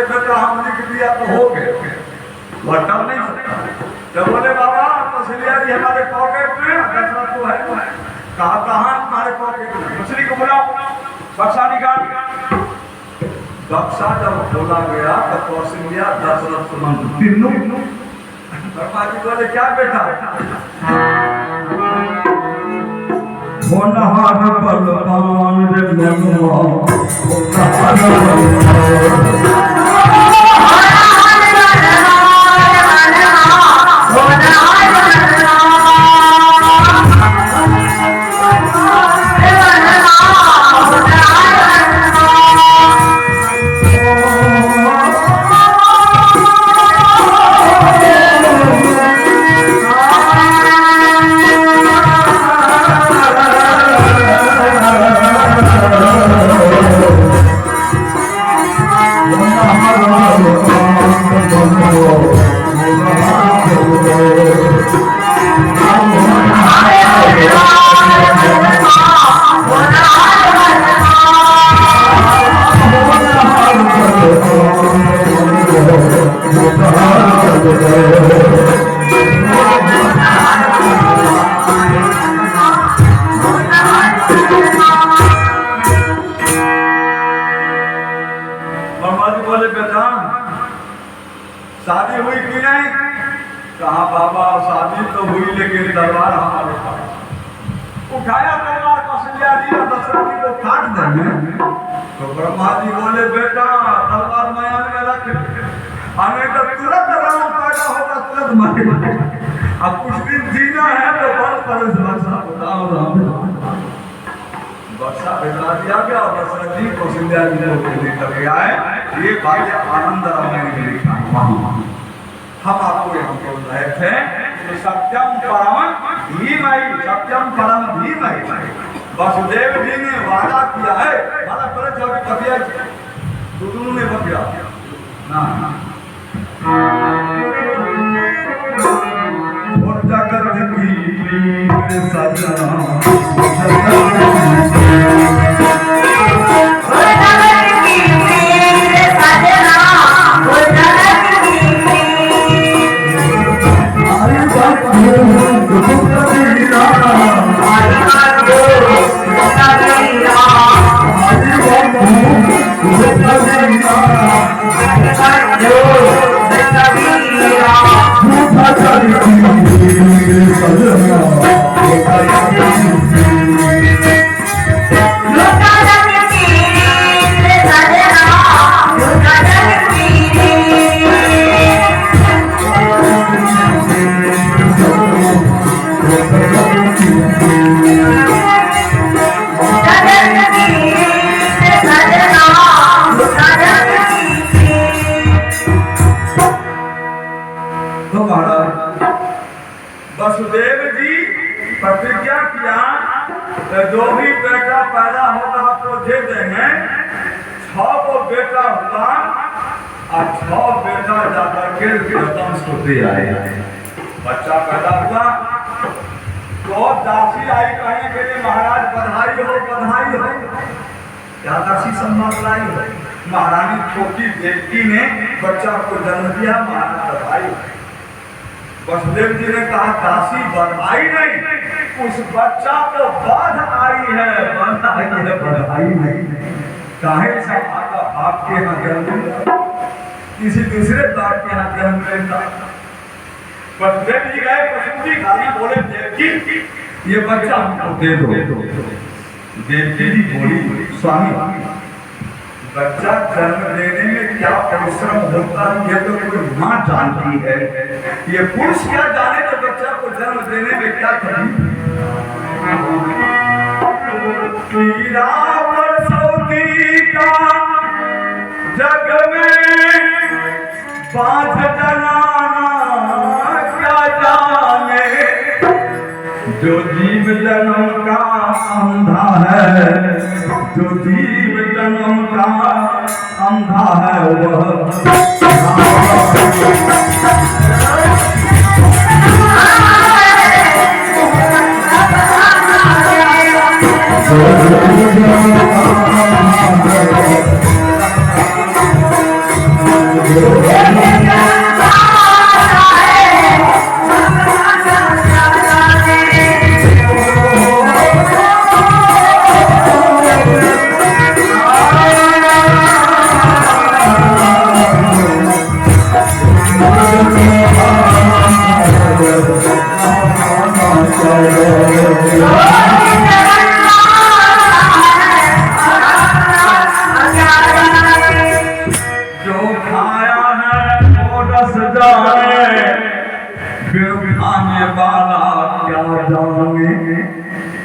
बोले बेटा हम लिख दिया तो हो गए, बटन नहीं सकता। जब बोले बाबा मछलियाँ जी हमारे पॉकेट में, दशरथ तो है कहा कहाँ तुम्हारे पॉकेट में, मछली को बुलाओ, बक्सा निकाल। बक्सा जब खोला गया तो कौशल्या दशरथ सुमंत तीनों। ब्रह्मा जी बोले क्या बेटा, होनहार बलवान रे मनुआ, शादी हुई कि नहीं? कहा बाबा शादी तो हुई लेकिन तलवार हमारे पास। उठाया तलवार कौशल्या जी और दशरथ जी को काट देंगे। तो ब्रह्मा जी बोले बेटा तलवार मयान में रख, हमें तो तुरंत राम पैदा होगा, तुरंत मारे। अब कुछ दिन जीना है तो बल पर वर्षा बताओ राम। वर्षा भेजा दिया गया और दशरथ जी कौशल्या जी को लेकर के आए। ये बात आनंद रामायण में लिखा है। हम आपको यहाँ बोल रहे थे तो सत्यम परम धीमहि, सत्यम परम धीमहि। वसुदेव जी ने वादा किया है, वादा करे जो कि बतिया दोनों ने बतिया ना और जगत की सजना वसुदेव जी प्रतिज्ञा किया जो भी बेटा पैदा होगा आपको दे देंगे। 6 को बेटा हुआ और 6 बेटा जाकर के वंश को दे आए। बच्चा पैदा हुआ तो दासी आई कहने के लिए महाराज बधाई हो बधाई हो। क्या दासी सम्मान लाई हो? महारानी छोटी देवकी ने बच्चा को जन्म दिया, महाराज बधाई हो। वसुदेव जी ने कहा दासी बधाई नहीं, उस बच्चा को बाध आई है, बधाई नहीं। काहे सब आपके यहाँ जन्म किसी दूसरे बाप के यहाँ जन्म लेता। वसुदेव जी गए प्रसूति खाली, बोले देवकी ये बच्चा हमको दे दो। देवकी जी बोली स्वामी बच्चा जन्म देने में क्या परिश्रम होता है ये तो कोई माँ जानती है, ये पुरुष क्या जाने तो बच्चा को जन्म देने में क्या तकलीफ। जग में 5 जनाना क्या जाने, जो जीव जन्म का अंधा है, जो जीव जन्म का अंधा है वह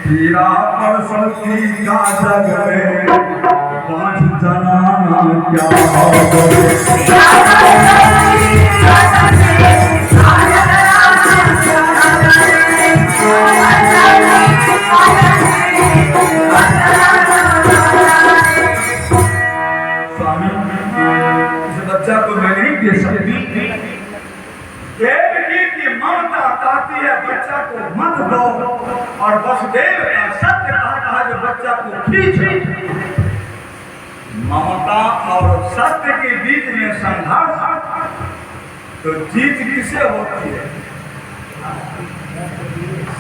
पीरा परसती का जग में पांच जनाना क्या स्वामी इस बच्चा को मैं नहीं दे सकती। देवकी की ममता कहती है बच्चा को मत दो, और वसुदेव का सत्य कहता है जो बच्चा को खींचे। ममता और सत्य के बीच में संघर्ष, तो जीत किसे होती है?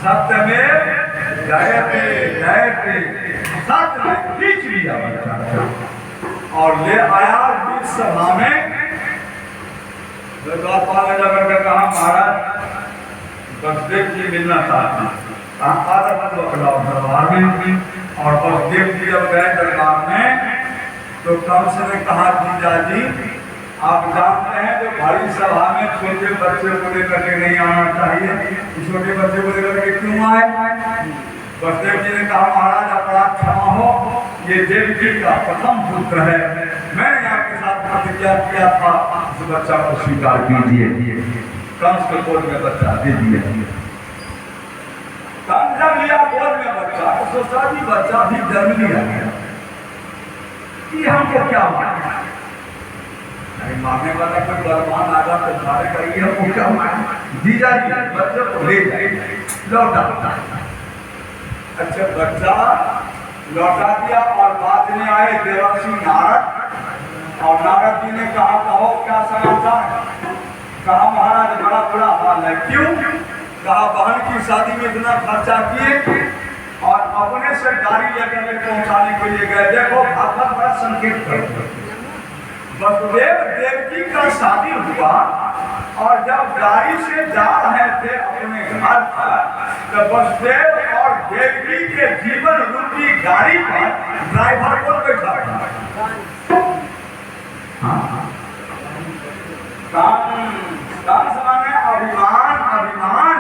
सत्य में जयते जयते, सत्य में खींच लिया बच्चा और ले आया बीच सभा में। द्वारपाल ने जाकर के कहा महाराज वसुदेव जी मिलना चाहते हैं। दरबार में और वसुदेव जी जब गए दरबार में तो कंस ने कहा जीजा जी आप जानते हैं जो बड़ी सभा में छोटे बच्चे को लेकर के नहीं आना चाहिए, छोटे बच्चे को लेकर के क्यों आए? वसुदेव जी ने कहा महाराज अपराध क्षमा हो, ये देवकी का प्रथम पुत्र है, मैंने आपके साथ प्रतिज्ञा किया था, उस बच्चा को स्वीकार कीजिए। कंस के कोल में बच्चा दे दिया। कंस जब लिया कोल में बच्चा तो सोचा कि बच्चा भी जन्म लिया गया, कि हमको क्या मारना? नहीं मारने वाला कोई बलवान आगा तो मारे करिए, हमको क्या मारना? जीजा जी बच्चे को ले जाए लौटा। अच्छा बच्चा लौटा दिया और बाद में आए देवर्षि नारद, और नारद जी ने कहा कहो क्या समाचार? कहा महाराज बड़ा बुरा हाल है। क्यों? कहा बहन की शादी में इतना खर्चा किए और अपने से गाड़ी लेकर के पहुंचाने के लिए गए। देखो भगवान का संकेत करो। वसुदेव देवकी का शादी हुआ और जब गाड़ी से जा रहे थे अपने घर पर, तो वसुदेव और देवकी के जीवन रूपी गाड़ी पर ड्राइवर को बैठा था। अभिमान अभिमान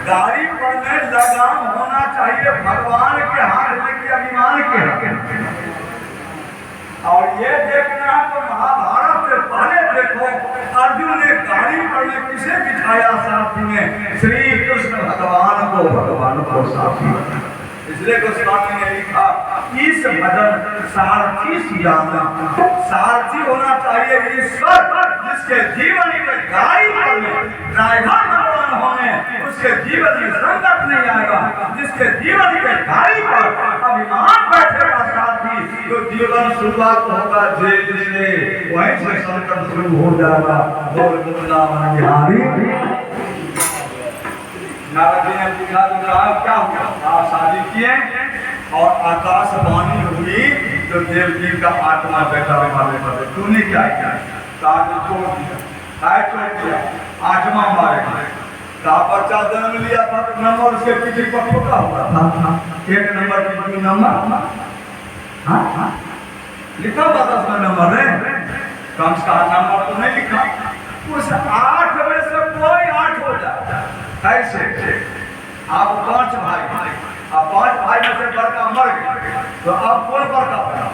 गाड़ी पर में लगाम होना चाहिए भगवान के हाथ में कि अभिमान के हाथ। और ये देखना है तो महाभारत से पहले देखो अर्जुन ने गाड़ी पर में किसे बिठाया साथी में? श्री कृष्ण भगवान को साथी। इसलिए गोस्वामी ने लिखा इस भजन सारथी सुजाना, सारथी होना चाहिए ईश्वर, जिसके जीवन के गाड़ी पर में ड्राइवर भगवान होने, उसके जीवन में संकट नहीं आएगा। जिसके जीवन के गाड़ी पर अभिमान बैठेगा साथी, तो जीवन शुरुआत होगा जेल से, वहीं से संकट शुरू हो जाएगा। बोल बिहारी नारद जी ने पूछा तो कहा क्या हुआ? आप शादी किए और आकाशवाणी हुई तो देवजी का आत्मा बैठा वाले पर तूने क्या किया? छोड़ दिया, छोड़ दिया, आत्मा मारेगा। बच्चा जन्म लिया था तो नंबर उसके पीछे पर ठोका हुआ था, एक नंबर की दो नंबर लिखा हुआ था उसमें नंबर है, कंस का नंबर तो नहीं लिखा। उस 8 में से कोई 8 हो जाए कैसे? आप 5 भाई, अब 5 भाई में से बड़का मर गया तो अब कौन बड़का बना?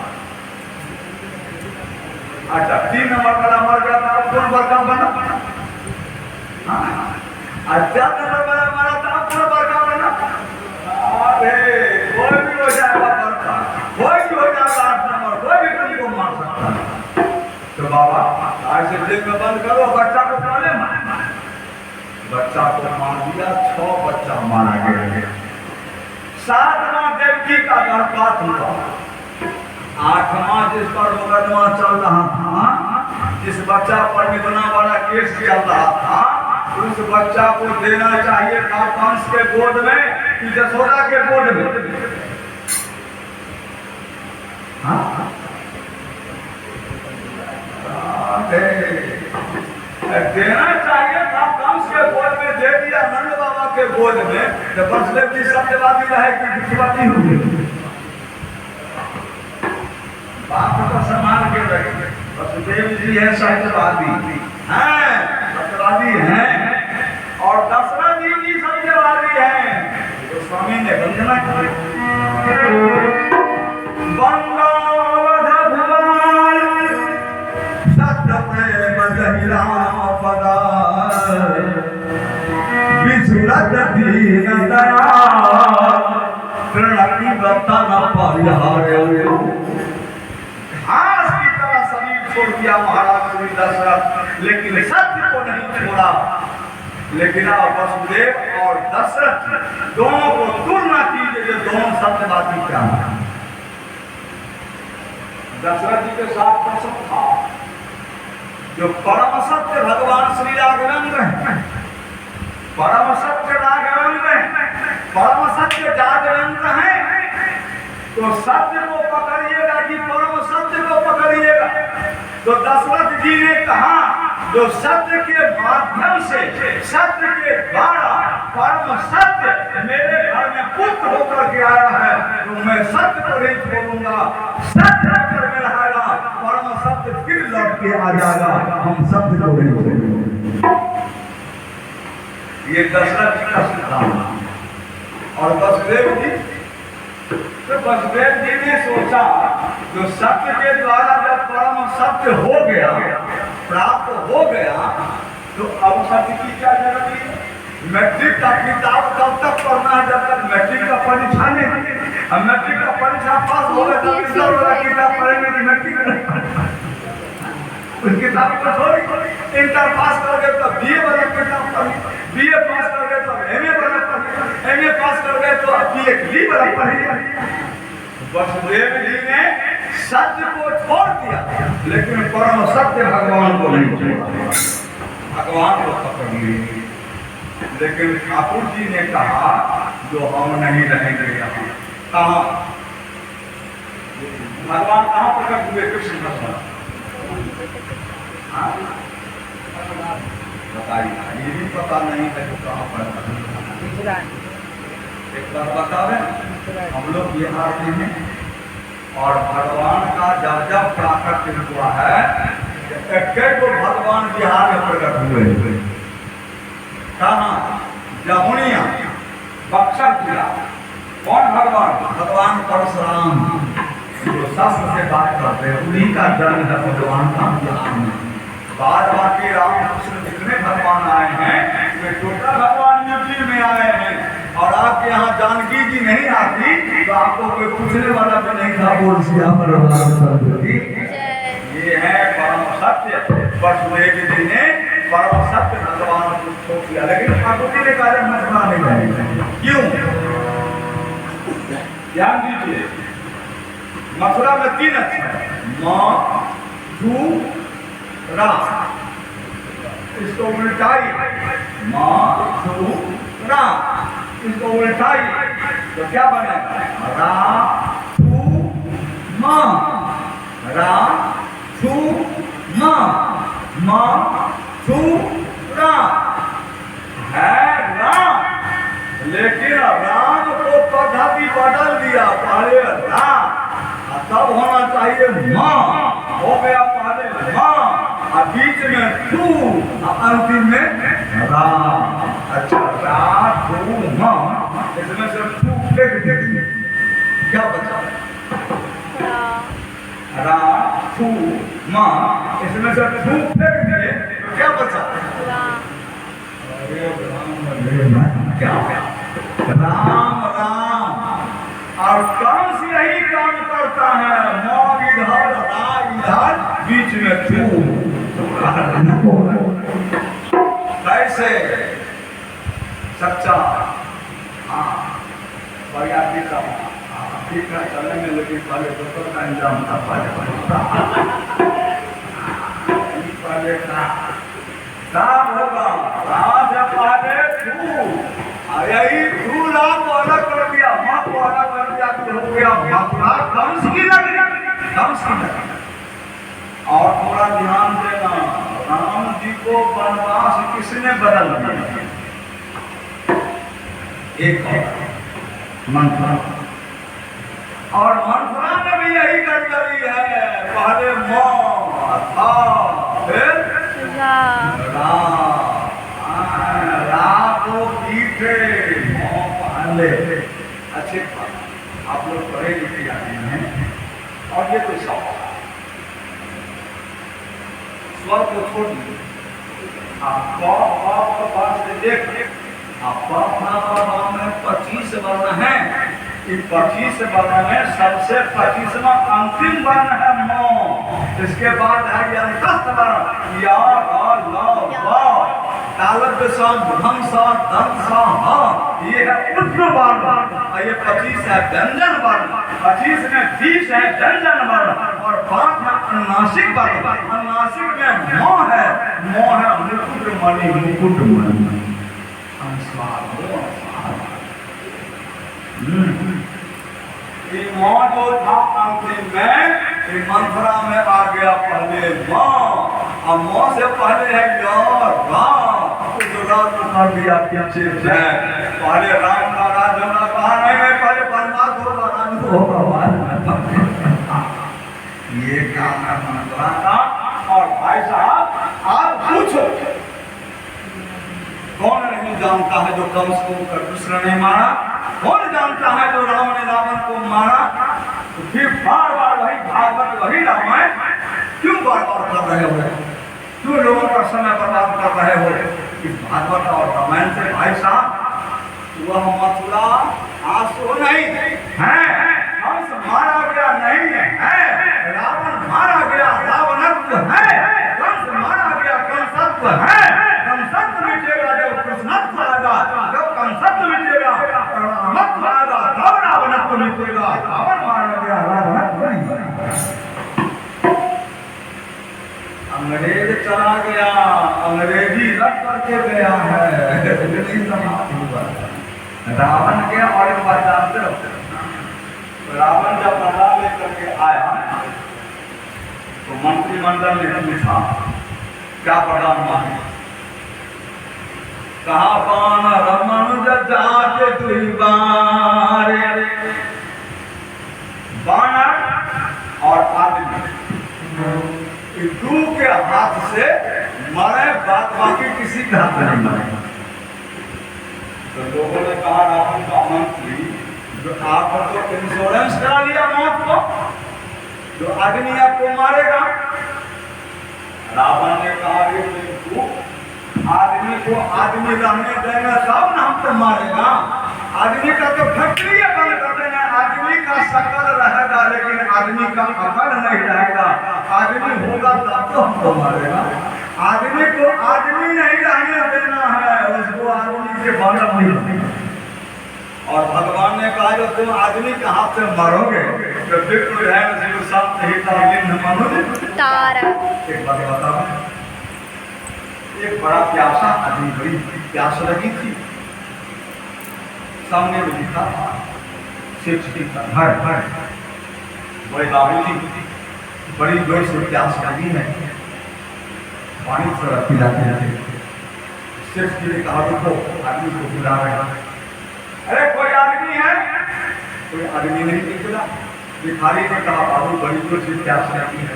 अच्छा 3 नंबर वाला मर गया था, अब कौन बड़का बना? अच्छा नंबर वाला मरा था, अब कौन बड़का बना? अरे कोई भी हो जाएगा बड़का, कोई भी हो जाएगा 8 नंबर, कोई भी तुमको मार सकता है। तो बाबा आज से जेल में बंद करो, बच्चा को पहले मारना। बच्चा को मार दिया, 6 बच्चा मारा गया। 7वां देवकी का गर्भपात हुआ, 8वां जिस पर मुकदमा चल रहा था जिस बच्चा पर इतना बड़ा केस चल रहा था, उस बच्चा को देना चाहिए था कंस के गोद में कि यशोदा के गोद में? हाँ? देना चाहिए था कंस के गोद में, दे दिया नंद बाबा के गोद में, तो वसुदेव जी सत्यवादी रहे कि विश्वादी हुए? बात को संभाल के रखिए। वसुदेव जी है सत्यवादी हैं, सत्यवादी हैं, और दशरथ जी भी सत्यवादी हैं। तो स्वामी ने वंदना की, बंगावध भगवान सत्य प्रेम जहिराम पदार विसुरत दीन दया प्रणति वतन परिहार्य। घास की तरह शरीर छोड़ दिया महाराज श्री दशरथ, लेकिन सत्य को नहीं छोड़ा। लेकिन अब वसुदेव और दशरथ दोनों को तुलना कीजिए, जो दोनों सत्यवादी क्या है। दशरथ जी के साथ दशरथ था जो परम सत्य भगवान श्री राघवेंद्र है, परम सत्य राघवेंद्र है, परम सत्य जागवेंद्र है। तो सत्य को पकड़िएगा कि परम सत्य को पकड़िएगा? तो दशरथ जी ने कहा जो सत्य के माध्यम से, सत्य के द्वारा परम सत्य मेरे घर में पुत्र होकर के आया है, तो मैं सत्य को नहीं छोड़ूंगा। सत्य होकर में रहेगा, परम सत्य फिर लौट के आ जाएगा, हम सत्य को नहीं छोड़ेंगे। ये दशरथ जी का सिद्धांत। और वसुदेव जी, तो वसुदेव जी ने सोचा जो सत्य के द्वारा जब परम सत्य हो गया, प्राप्त हो गया, तो अब सत्य की क्या जरूरत है? मैट्रिक का किताब कब तक पढ़ना है? जब तक मैट्रिक का परीक्षा नहीं। अब मैट्रिक का परीक्षा पास हो गया तो किताब पढ़ेंगे कि मैट्रिक उस किताब को थोड़ी। इंटर पास कर गए तो बीए वाला किताब पढ़ी, बीए पास कर गए तो एमए वाला पढ़ी, एमए पास कर गए तो पीएचडी वाला पढ़ी। वसुदेव जी ने सत्य को छोड़ दिया, लेकिन परम सत्य भगवान को नहीं छोड़ा, भगवान को पकड़ लिए। लेकिन ठाकुर जी ने कहा जो हम नहीं रहेंगे यहाँ। कहाँ भगवान कहाँ प्रकट हुए? कृष्ण भगवान। बताइए, ये भी पता नहीं है तो कहाँ पर। एक बार बतावे, हम लोग बिहार में हैं और भगवान का जब जब प्राकट्य हुआ है, एक भगवान बिहार में प्रकट हुए। कहाँ? जमुनिया, बक्सर जिला। कौन भगवान? भगवान परशुराम। जो शास्त्र से बात करते हैं उन्हीं का जन्म है भगवान का बिहार में। बाद बाकी रामकृष्ण जितने भगवान आए हैं वे टोटल भगवान यूपी में आए हैं। और आपके यहाँ जानकी जी नहीं आती तो आपको कोई पूछने वाला भी नहीं था। ये है परम सत्य। वसुदेव जी ने परम सत्य भगवान को छोड़ दिया, लेकिन ठाकुर जी ने कहा मथुरा नहीं जाएंगे। क्यों? ध्यान दीजिए, मथुरा में 3 अक्षर मथुरा, इसको उल्टाई मथुरा, इसको उल्टाई तो क्या बनेगा? राथुमा, राथुमा, मथुरा है राम। लेकिन राम को पद्धति बदल दिया, पहले राम तब होना चाहिए माँ, हो गया पहले माँ और बीच में तू और अंतिम में राम। अच्छा, राम, इसमें से तू क्या बचा? राम, इसमें से तू फेंक दिए तो क्या बचा? क्या? राम राम। और कौन सी यही काम करता है? माँ इधर, रा इधर, बीच में तू। कैसे सच्चा? हाँ, बढ़िया ठीक है चलने में, लेकिन पहले दोपहर का इंतजाम था। पहले काम होगा, काम से पहले तू, यही तू लाभ को अलग कर दिया, माँ को अलग कर दिया, तो हो गया मथुरा कंस की नगरी, कंस की नगरी। और थोड़ा ध्यान देना, राम जी को वनवास किसने बदल दिया? एक मंथरा, और मंथरा में भी यही गड़बड़ी है, पहले मौत था, फिर राम को पीछे मौत पहले। अच्छे आप लोग पढ़े लिखे आते हैं, और ये तो सब स्वर को छोड़ दीजिए, आप पास से देख, आप में 25 वर्ण है, इन 25 वर्ण में सबसे 25वां अंतिम वर्ण है मौ, इसके बाद है ये अंतस्थ वर्ण या ये है उद्र वर्ण, ये 25 है व्यंजन वर्ण, 25 में 30 है व्यंजन वर्ण, और 5 है अनुनासिक वर्ण। अनुनासिक में मौ है मुकुट मणि, मुकुट मणि मौ जो था अंतिम में, मंथरा में आ गया पहले मौ, और मौ से पहले है कर दिया पीछे जय। पहले राम का राज होना कहा नहीं, पहले परमात्मा का राज होगा, ये काम है मंथरा का। और भाई साहब आप पूछो, कौन नहीं जानता है जो कंस को कृष्ण ने मारा? कौन जानता है जो राम ने रावण को मारा? तो फिर बार बार वही भागवत वही रामायण क्यों बार बार कर रहे हो? क्यों लोगों का समय बर्बाद कर रहे हो इस भागवत और रामायण से? भाई साहब वह मथुरा आंसू नहीं है, कंस मारा गया नहीं है, रावण मारा गया रावणत्व है, कंस मारा गया कंसत्व है। कंसत्व मिटेगा जब कृष्णत्व आएगा, जब कंसत्व मिटेगा रामत्व आएगा, तब रावणत्व मिटेगा। रावण मारा गया रावणत्व नहीं। अंग्रेज चला गया, अंग्रेजी रट करके गया है, नहीं समाप्त हुआ। रावण के और एक बात जानते हो, रावण जब प्रसाद लेकर के आया तो मंत्रिमंडल ने पूछा क्या प्रधान माने? कहा पान रमन जाके दुर्बारे, बानर और आदमी दू के हाथ से मरे, बात बाकी किसी के हाथ नहीं मरे। तो लोगों ने कहा रावण का मंत्री, जो आपको इंश्योरेंस करा लिया मौत को, जो आदमी आपको मारेगा। रावण ने कहा आदमी को आदमी रहने देना तब ना हमको मारेगा। आदमी का तो फैक्ट्री बंद कर देना, आदमी का शकल रहेगा लेकिन आदमी का अकल नहीं रहेगा। आदमी होगा तब तो हमको मारेगा। आदमी को आदमी नहीं रहने देना है, उसको आदमी से बाहर नहीं। और भगवान ने कहा जो तुम आदमी के हाथ से मरोगे तो बिल्कुल है तारा। एक बात बताओ, एक बड़ा प्यासा आदमी, बड़ी प्यास लगी थी, सामने में लिखा था घर बड़ी बाबू थी, बड़ी जोर से प्यास लगी है, पानी थोड़ा पिलाते थे। सेठ जी ने कहा देखो आदमी को बुला रहे हैं। अरे कोई आदमी है? कोई आदमी नहीं निकला। भिखारी ने कहा बाबू बड़ी जोर से प्यास लगी है।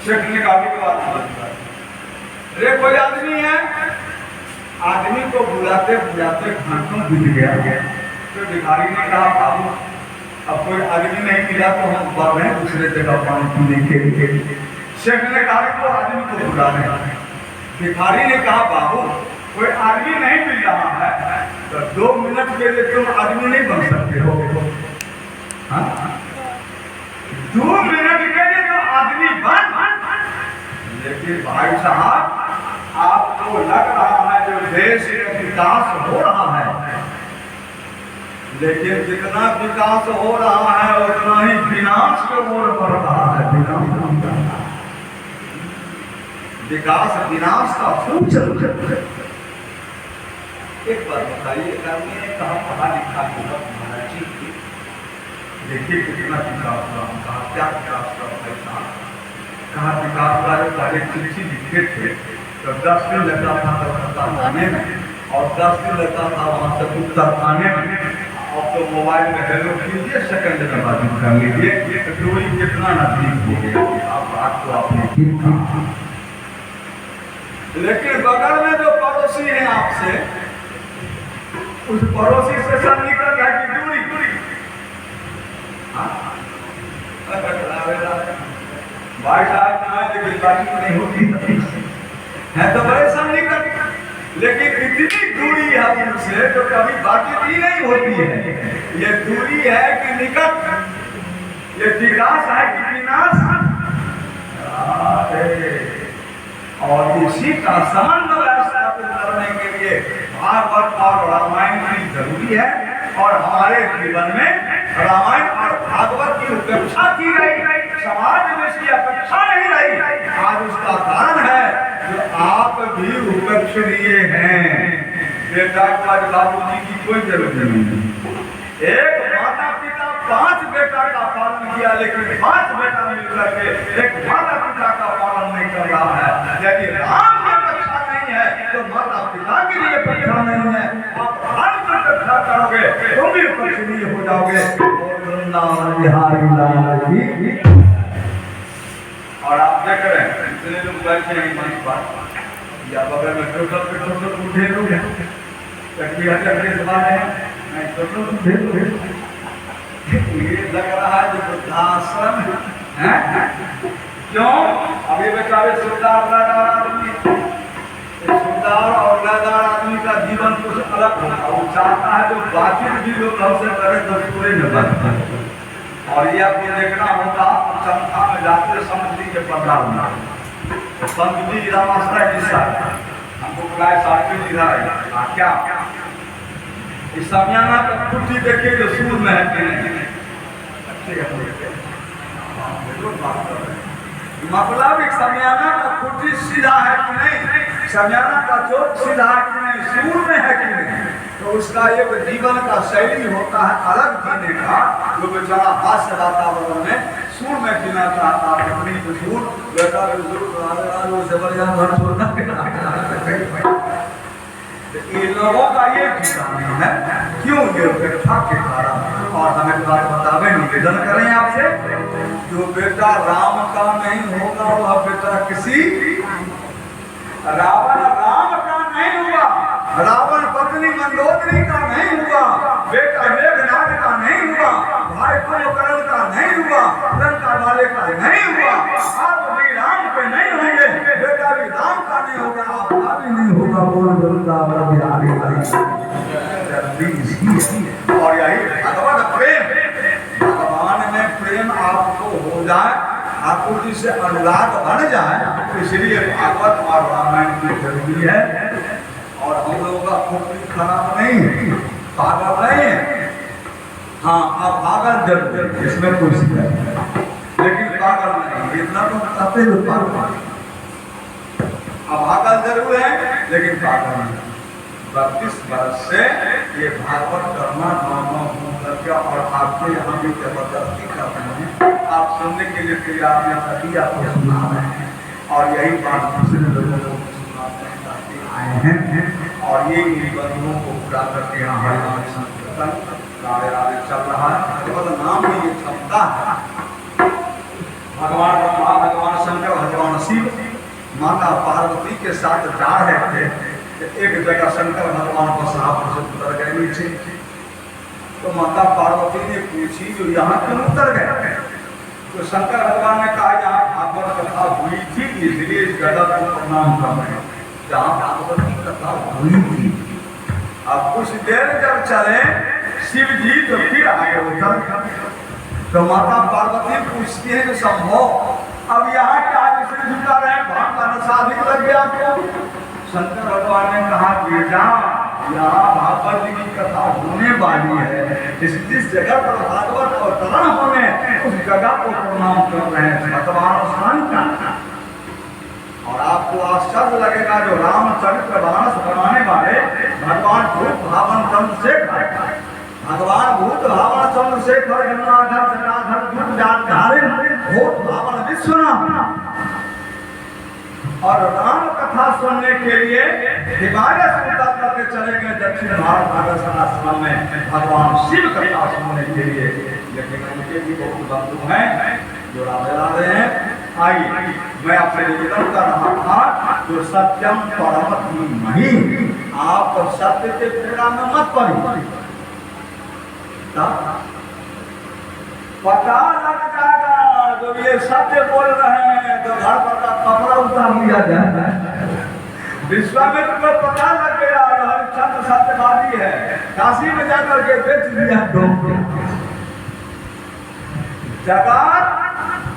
सेठ ने कहा अरे कोई आदमी है? आदमी को बुलाते बुलाते घंटों बीत गया। तो भिखारी ने कहा बाबू अब कोई आदमी नहीं मिला तो हम बढ़ रहे दूसरे जगह पानी पीने के लिए। सेठ ने कहा तो आदमी को बुला रहे। भिखारी ने कहा बाबू कोई आदमी नहीं मिल रहा है तो 2 मिनट के लिए तुम आदमी नहीं बन सकते हो? हाँ? 2 मिनट के लिए तो आदमी बन। लेकिन भाई साहब आपको लग रहा है जो देश का विकास हो रहा है, लेकिन जितना विकास हो रहा है उतना ही विनाश की ओर बढ़ रहा है। विकास विनाश का खूब चल रहा है। एक बात बताइए, मैंने कहा पढ़ा लिखा महाराज जी, देखिए कितना विकास हुआ, कहा क्या विकास हुआ भाई साहब, कहा विकास हुआ। पहले चिट्ठी लिखे थे तो 10 दिन लगता था कलकत्ता आने में, और 10 दिन लगता था वहाँ से उत्तर आने में। अब तो मोबाइल में हेलो कीजिए, सेकंड में बात कर लीजिए, तो दूरी कितना नजदीक हो गया। आप बात तो आपने ठीक कहा, लेकिन बगल में जो पड़ोसी है आपसे, उस पड़ोसी से सब निकल है कि दूरी भाई साहब, लेकिन बातचीत नहीं होती है तो बड़े सब निकल, लेकिन इतनी दूरी है उनसे तो कभी बातचीत ही नहीं होती है। ये दूरी है कि निकट, ये विकास है कि विनाश। और इसी का समन्वय स्थापित करने के लिए भागवत और रामायण की जरूरी है, और हमारे जीवन में रामायण और भागवत की उपेक्षा की गई, समाज में इसकी अपेक्षा नहीं रही। आज उसका कारण है जो आप भी उपेक्षणीय हैं। बेटा को आज बाबूजी की कोई जरूरत नहीं है। एक माता पिता 5 बेटा का पालन किया, लेकिन 5 बेटा मिलकर के एक माता पिता का पालन नहीं कर रहा है। यदि राम की अपेक्षा नहीं है तो माता पिता के लिए अपेक्षा नहीं है। आप राम की अपेक्षा करोगे तो भी उपेक्षणीय हो जाओगे। बिहारी लाल की। और आप देख रहे हैं इतने लोग बैठे हैं मंच पर या बगल में छोटे बूढ़े लोग हैं, ये लग रहा है जो वृद्धाश्रम है। क्यों? अभी बेचारे सुरदार आदमी, सुरदार और लदार आदमी का जीवन कुछ अलग होता है। वो चाहता है जो बातचीत भी लोग हमसे करे तो पूरे में बात। और ये आपको देखना होता, संस्था में जाते संत जी के पंडाल में, संत जी रामाश्रय जी हमको बुलाए, साथी जी क्या इस समियाना का कुर्सी देखिए जो सूर में है कि नहीं, मतलब एक समियाना का कुर्सी सीधा है कि नहीं, समियाना का चोट सीधा है कि नहीं, सूर में है कि नहीं। तो उसका एक जीवन का शैली होता है अलग जीने का, जो बेचारा हास्य वातावरण में सूर में जीना चाहता है। अपनी बुजुर्ग बेटा ये लोगों का ये जीवन है। क्यों? ये उपेक्षा के कारण। और हमें बात बतावे, निवेदन करें आपसे, जो बेटा राम का नहीं होगा वह बेटा किसी रावण राम का नहीं हुआ, रावण पत्नी मंदोदरी का नहीं हुआ, बेटा मेघनाथ का नहीं हुआ, भाई कुंभकर्ण का नहीं हुआ, लंका वाले का नहीं हुआ। आप भी राम पे नहीं होंगे, बेटा भी राम का नहीं होगा, आपका भी नहीं होगा। बोल वृंदावन बिहारी और यही भगवत प्रेम, भगवान में प्रेम आपको हो जाए, ठाकुर जी से अनुराग बन जाए, इसलिए भागवत और रामायण की जरूरी है। और हम लोगों का खूब खराब नहीं है, पागल नहीं है। हाँ, आप पागल जरूर, इसमें कोई शिकायत नहीं, लेकिन पागल नहीं। इतना तो कहते हो पागल, अब पागल जरूर है लेकिन पागल नहीं। 32 वर्ष से ये भागवत करना और आपके यहाँ भी जबरदस्ती कर रहे हैं, आप सुनने के लिए तैयार नहीं, तभी आपको सुना रहे हैं। और यही बात दूसरे लोगों को सुनाते आए हैं, और ये निबंधों को पूरा करके यहाँ हरिनाम संकीर्तन राधे राधे चल रहा है। केवल नाम में ये क्षमता है। भगवान ब्रह्मा, भगवान शंकर, भगवान शिव माता पार्वती के साथ जा रहे थे। एक जगह शंकर भगवान को साहब से उतर गए नीचे, तो माता पार्वती ने पूछी जो यहाँ क्यों उतर गए। तो शंकर भगवान ने कहा यहाँ भागवत कथा हुई थी, इसलिए इस जगह को प्रणाम कर रहे हैं जहाँ भागवत की कथा हुई थी। अब कुछ देर जब चले शिव जी तो फिर आगे उतर, तो माता पार्वती पूछती है कि संभव अब यहाँ क्या इसलिए झुका रहे, भाग का नशा अधिक लग गया आपको। शंकर भगवान ने कहा बेटा, यहाँ भागवत जी की कथा होने वाली है, जिस जगह पर भागवत अवतरण होने उस जगह को प्रणाम कर रहे हैं भगवान शांत। और आपको आश्चर्य लगेगा, जो रामचरित्र मानस बनाने वाले भगवान भूत भावन चंद्रशेखर, भगवान भूत भावन चंद्रशेखर गंगाधर जटाधर भूत जातधारी भूत भावन विश्वनाथ, और राम कथा सुनने के लिए हिमालय से उतर करके चले गए दक्षिण भारत अग्रसर आश्रम में भगवान शिव कथा सुनने के लिए। लेकिन उनके भी बहुत बंधु हैं जो राधे राधे हैं। आइए, मैं आपसे निवेदन कर रहा था, जो सत्यम परम धीमहि, आप सत्य के फेरा में मत पड़िए, पता लग जाएगा। जब ये सत्य बोल रहे हैं तो घर पर का कपड़ा उतार लिया जाए। विश्वामित्र को पता लग गया हरिश्चंद्र सत्यवादी है, काशी में जाकर के बेच दिया। जगत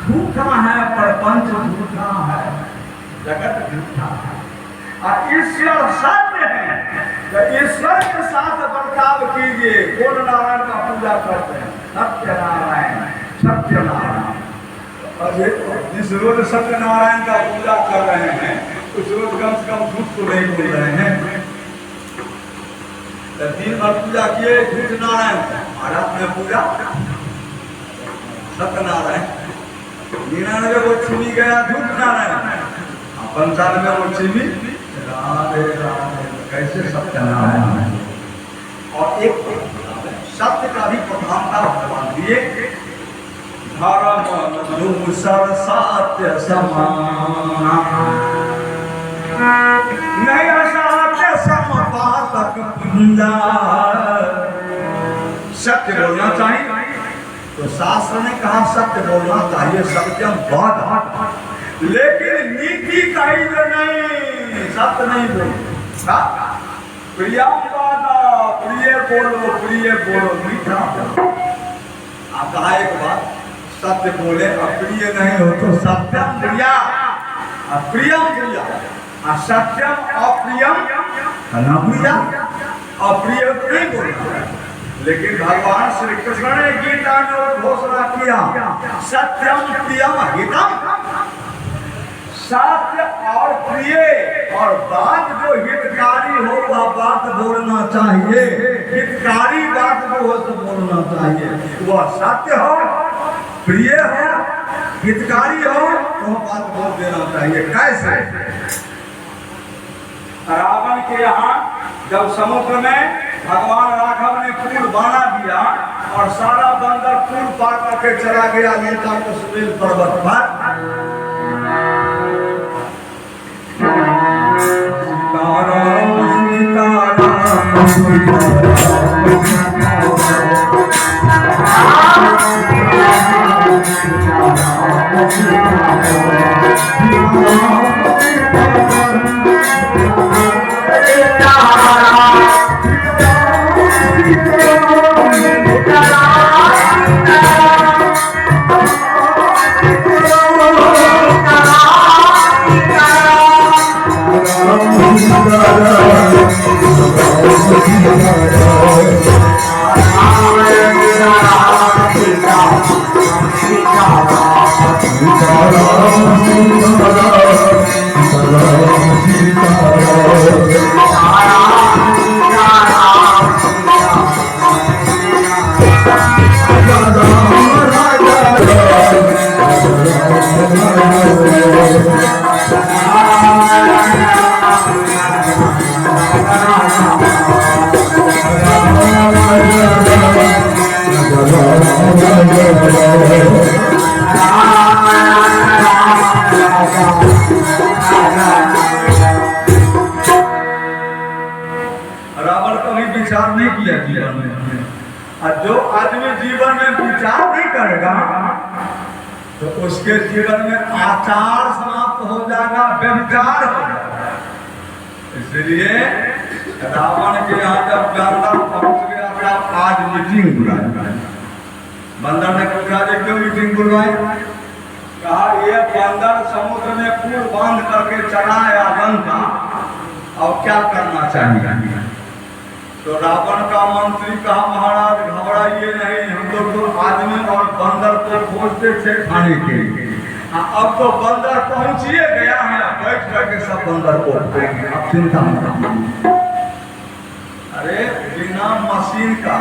झूठा है, प्रपंच झूठा है, जगत झूठा है और ईश्वर सत्य है। तो ईश्वर के साथ बर्ताव कीजिए। कौन नारायण का पूजा करते हैं? सत्यनारायण, सत्यनारायण। और जिस रोज सत्यनारायण का पूजा कर रहे हैं उस रोज कम से कम झूठ तो नहीं बोल रहे हैं। दिन भर पूजा किए झूठ नारायण, और रात में पूजा सत्यनारायण। 99 वो छिमी गया झूठ नारायण, 95 वो छिमी राधे राधे, कैसे सत्यनारायण है। और एक सत्य का भी प्रधानता भगवान दिए, धर्म दूसर सत्य समान, नहीं सत्य समपातक पुंजा। सत्य बोलना चाहिए, तो शास्त्र ने कहा सत्य बोलना चाहिए, सत्यम बहुत, लेकिन नीति कही जो नहीं, सत्य नहीं बोलना। प्रियम वादा, प्रिय बोलो, प्रिय बोलो, मीठा बोलो। आप कहा एक बात, सत्य बोले अप्रिय नहीं हो तो सत्यम प्रिया, अप्रियम प्रिया, असत्यम अप्रियम प्रिया, अप्रिय नहीं बोलना। लेकिन भगवान श्री कृष्ण ने गीता में घोषणा किया, सत्यम प्रियम हितम, सत्य और प्रिय, और बात जो हितकारी हो वह बात बोलना चाहिए। हितकारी बात जो हो तो बोलना चाहिए, वह सत्य हो, प्रिय हो, हितकारी हो तो बात बोल देना चाहिए। कैसे? रावण के यहाँ जब समुद्र में भगवान राघव ने पुल बना दिया और सारा बंदर पुल पार करके चला गया नीता कुशमेल पर्वत पर, रावण कभी विचार नहीं किया जीवन में। और जो आदमी जीवन में विचार नहीं करेगा तो उसके जीवन में आचार समाप्त हो जाएगा, व्यभिचार हो जाएगा। इसलिए रावण के यहाँ जब बंदर पहुंच गया था, आज मीटिंग बुलाई। बंदर ने पूछा कि क्यों मीटिंग बुलवाई? कहा ये बंदर समुद्र में पुल बांध करके चढ़ाया लंका, और क्या करना चाहिए? तो रावण का मंत्री कहा महाराज घबराइए नहीं, हम लोग तो आदमी और बंदर को खोजते थे खाने के लिए, अब तो बंदर पहुंचिए गया है, बैठ करके सब बंदर को उठाएंगे, अब चिंता मत। अरे बिना मशीन का